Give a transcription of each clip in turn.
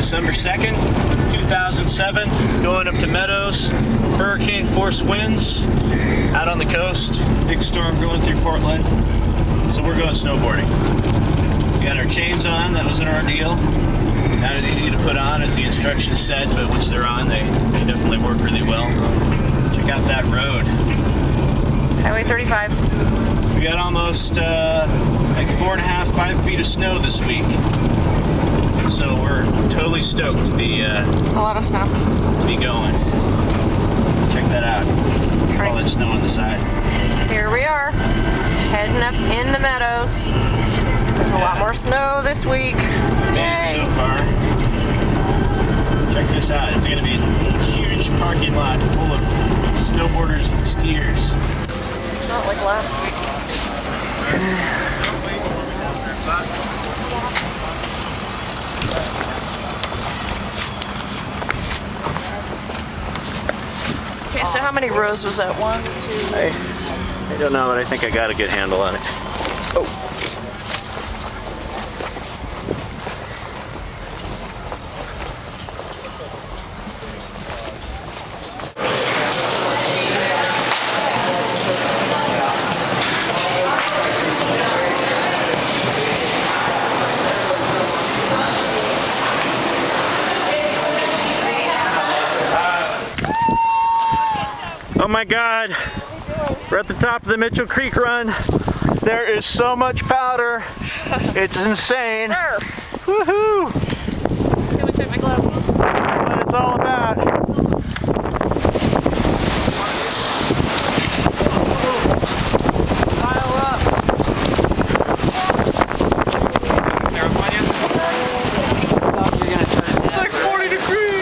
December 2nd, 2007, going up to Meadows. Hurricane force winds out on the coast. Big storm going through Portland. So we're going snowboarding. We got our chains on, that was an ordeal. Not as easy to put on as the instructions said, but once they're on, they definitely work really well. Check out that road. Highway 35. We got almost like 4.5, 5 feet of snow this week. So we're totally stoked to be It's a lot of snow. to be going. Check that out. All that snow on the side. Here we are, heading up into Meadows. There's a lot more snow this week. Man, so far. Check this out. It's going to be a huge parking lot full of snowboarders and skiers. Not like last week. Okay, so how many rows was that? 1, 2. I don't know, but I think I got a good handle on it. Oh. Oh my God, we're at the top of the Mitchell Creek run. There is so much powder. It's insane. Woohoo! Can we take my glove? That's what it's all about. Pile up. You're gonna turn it. It's like 40 degrees.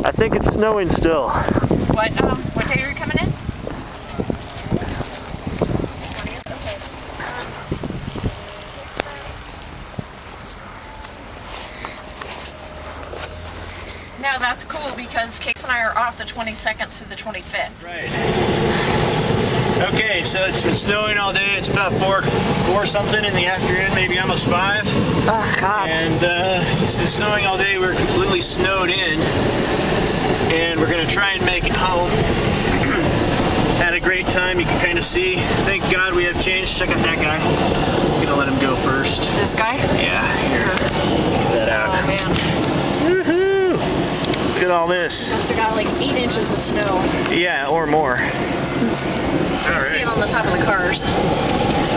I think it's snowing still. What day are you coming in? 20th? Okay. No, that's cool because Case and I are off the 22nd through the 25th. Right. Okay, so it's been snowing all day. It's about 4 something in the afternoon, maybe almost 5. Oh, God. And it's been snowing all day. We're completely snowed in. And we're gonna try and make it home. Had a great time, you can kind of see. Thank God we have change. Check out that guy. I'm gonna let him go first. This guy? Yeah, here. Get that out. Oh, man. Woohoo! Look at all this. Must have got like 8 inches of snow. Yeah, or more. You can see it on the top of the cars.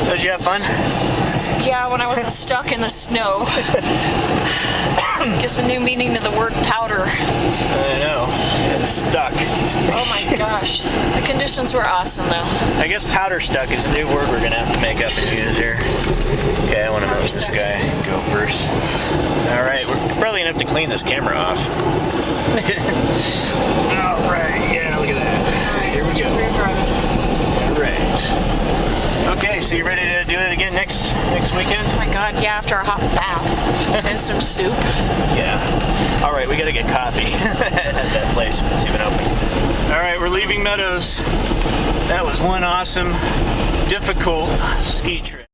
So did you have fun? Yeah, when I wasn't stuck in the snow. Gives me new meaning to the word powder. I know. It's stuck. Oh my gosh. The conditions were awesome though. I guess powder stuck is a new word we're gonna have to make up and use here. Okay, I want to let this guy go first. Alright, we're probably gonna have to clean this camera off. Alright, yeah, look at that. Alright, Here we go. for your driving. Alright. Okay, so you ready to do it again next weekend? Oh my god, yeah, after a hot bath and some soup. Yeah. Alright, we gotta get coffee at that place when it's even open. Alright, we're leaving Meadows. That was one awesome, difficult ski trip.